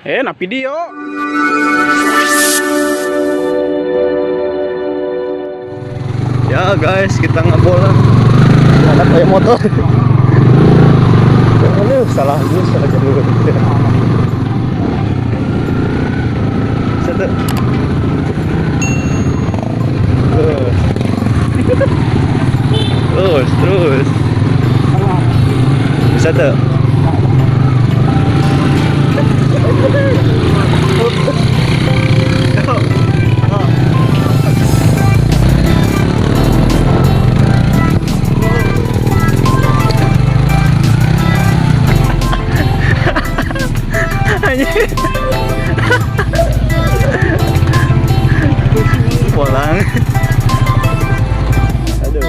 Na video. Ya guys, kita ngebolan. Anak kayak motor. Aduh, salah jalur. Satu. Terus. Bisa tuh. Pulang. Aduh.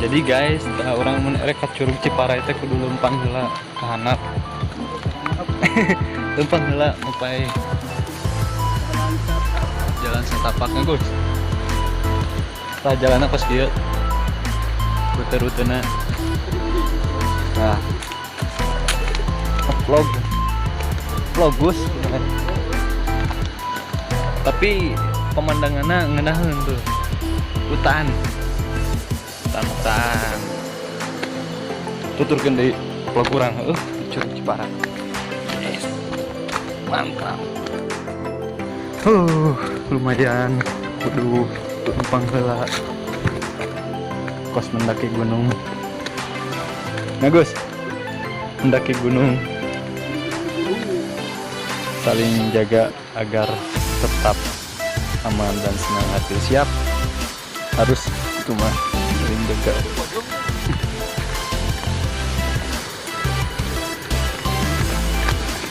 Jadi guys, orang menerek ke Curug Ciparai teh kudu lempang heula ka handap. Lempang heula upaya jalan setapaknya Gus. Tah jalanna pas kieu. Rute-rutena. Nah. Vlog Gus. Tapi pemandangannya ngeunaheun tuh. Hutan. Hutan. Tuturkeun deui vlog urang Curug Ciparai. Yes. Mantap. Lumayan. Kudu numpang heula. Kos mendaki gunung. Nah Gus, mendaki gunung saling jaga agar tetap aman dan senang hati. Siap? Harus itu mah saling jaga.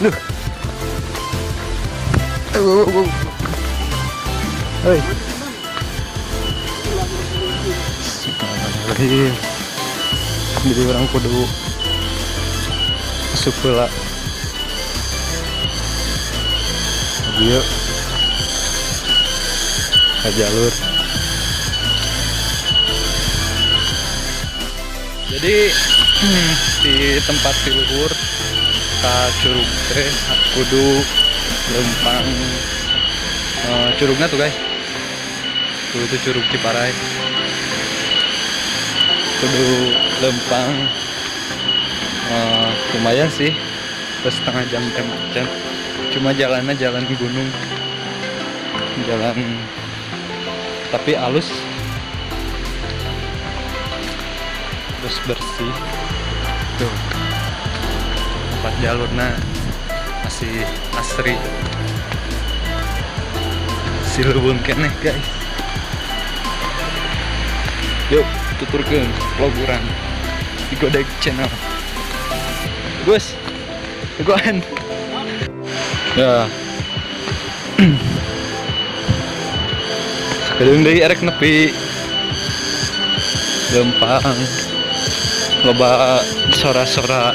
Loh. Hei. Jadi orang kudu masuk pula. Dia ke jalur. Jadi di tempat tiluhur ka curug teh kudu lempang curugna tuh guys. Itu Curug Ciparai. Kudu lempang lumayan sih, setengah jam. Cuma jalannya jalan gunung, jalan tapi halus, terus bersih. Tuh tempat jalurnya masih asri, silebun keneh guys. Yuk tuturkeun vlog urang di Godek Channel. Gus, teguhan. Ya. Kedung deui erek nepi lempang. Loba sora-sora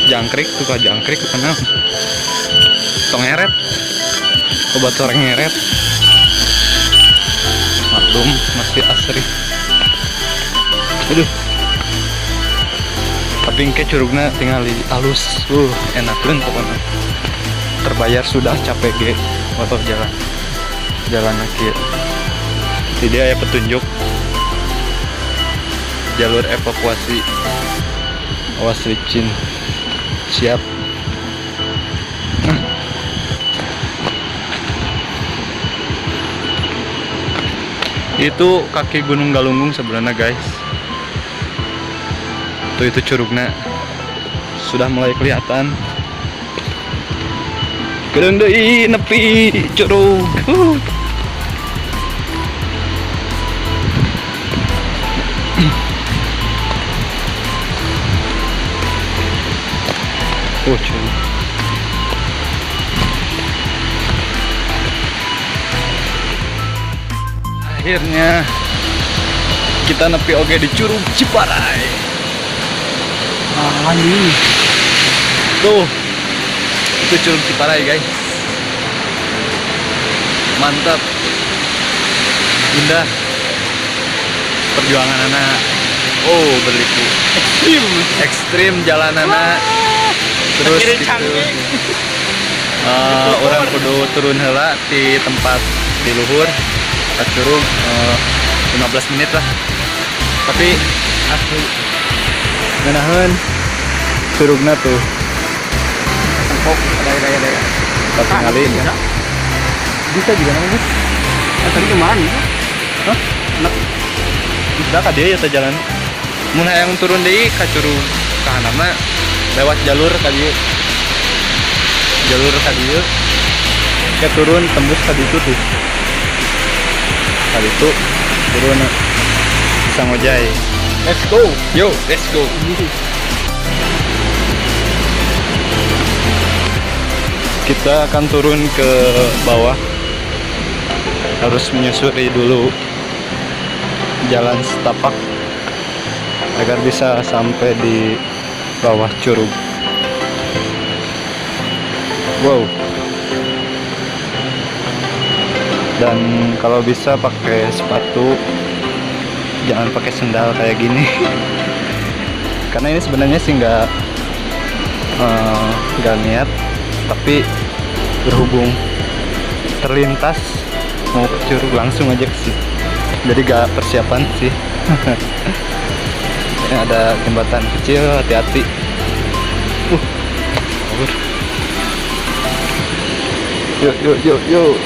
jangkrik tuh ka jangkrik kenal. Tongeret. Loba sora ngeret. Maklum masih asri. Aduh. Tapi engke curugna tinggal halus. Enakeun pokoknya. Terbayar sudah capek ge motor jalan kieu. Jadi aya petunjuk jalur evakuasi. Awas licin. Siap. siap. Itu kaki Gunung Galunggung sebenarnya guys. Tuh itu curugnya sudah mulai kelihatan. Gedeng deui nepi curug. Curug. Akhirnya kita nepi oge di Curug Ciparai. Ini Tuh, itu Curug Ciparai guys. Mantap, indah. Perjuangan anak. Oh, berliku. Ekstrim jalan anak. Terus gitu. Orang kudu turun heula di tempat di luhur ke curug 15 menit lah. Tapi asli ngeunaheun curugna tuh. tengkok ada. Tapi kali ya. Bisa juga namanya. Tadi kemarin itu. Hah? Bisa ka dia ya teh jalan. Mun hayang turun deui ka curug kahanana lewat jalur ka dieu. Jalur ka dieu. Ke turun tembus ka ditu tuh. Ka ditu turun bisa ngojay. Let's go. Yo, let's go. Kita akan turun ke bawah. Harus menyusuri dulu jalan setapak agar bisa sampai di bawah curug. Wow. Dan kalau bisa pakai sepatu, jangan pakai sendal kayak gini. Karena ini sebenarnya sih nggak niat, tapi berhubung terlintas mau ke curug langsung aja ke situ. Jadi gak persiapan sih. Ini ada jembatan kecil, hati-hati. Yuk.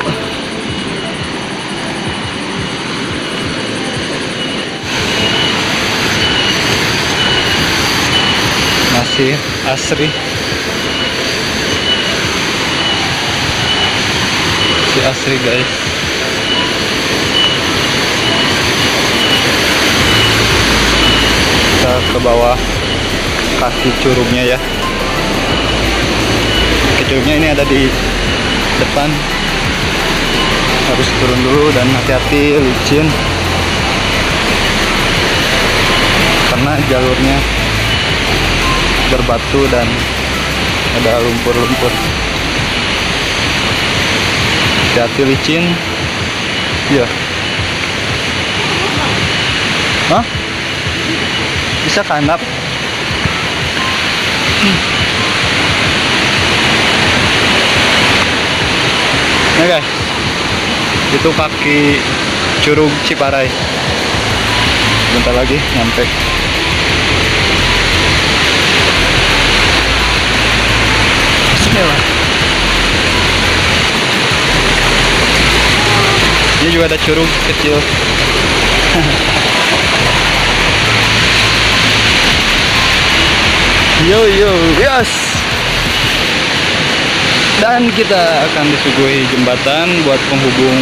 Masih asri. Si asri guys. Kita ke bawah kaki curugnya ya. Kaki curugnya ini ada di depan. Harus turun dulu dan hati-hati licin. Karena jalurnya berbatu dan ada lumpur-lumpur. Hati-hati licin. Iya. Hah? Bisa kanap. Nah guys, itu kaki Curug Ciparai. Bentar lagi nyampe. Bismillah. Ini juga ada curug kecil. Yo, yes. Dan kita akan disuguhi jembatan buat penghubung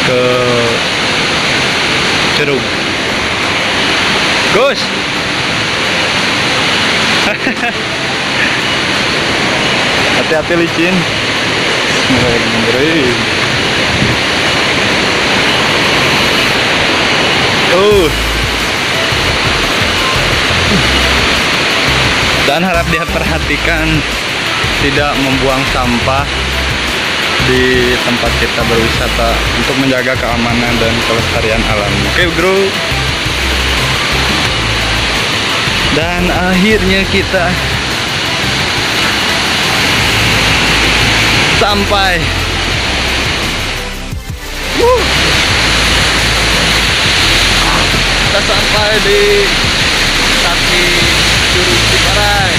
ke curug. Gus. Hati-hati licin. Bismillahirrahmanirrahim. Dan harap diperhatikan tidak membuang sampah di tempat kita berwisata untuk menjaga keamanan dan kelestarian alam. Oke, bro. Dan akhirnya kita sampai. Kita sampai di kaki Curug Ciparai.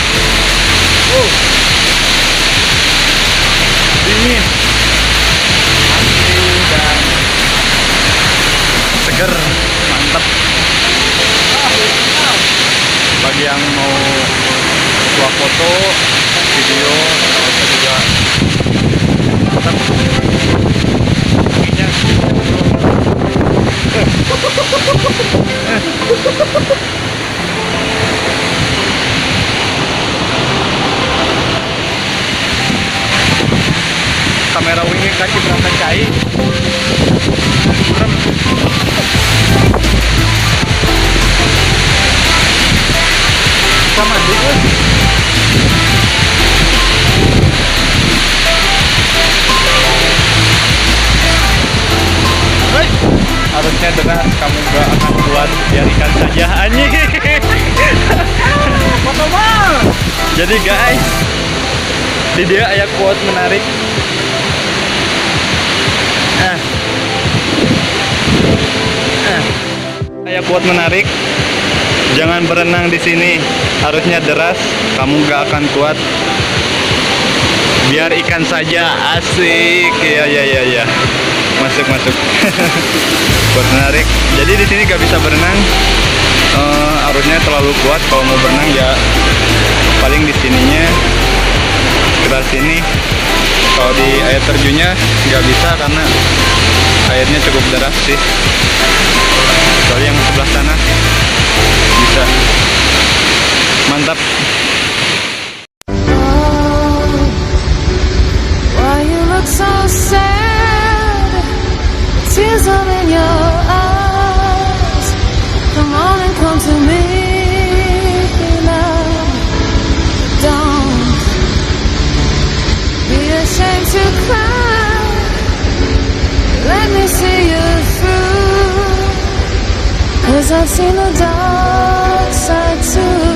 video, saya juga tetap inginnya kamera wingi kasih berangkat cai burem sama dulu harusnya dengan kamu gak akan kuat, biarkan saja anjing. Jadi guys, di dia ayat quote menarik. Ayat quote menarik. Jangan berenang di sini, harusnya deras, kamu gak akan kuat. Biar ikan saja, asik. Ya. Masuk. Buat menarik. Jadi di sini gak bisa berenang. Arusnya terlalu kuat. Kalau mau berenang ya paling di sininya sekitar sini. Kalau di air terjunnya nggak bisa karena airnya cukup deras sih. Soalnya yang sebelah sana bisa. Mantap. Why you look so sad? Tears are in your eyes. Come on and come to me now. Don't be ashamed to cry. Let me see you through. 'Cause I've seen the dark side too.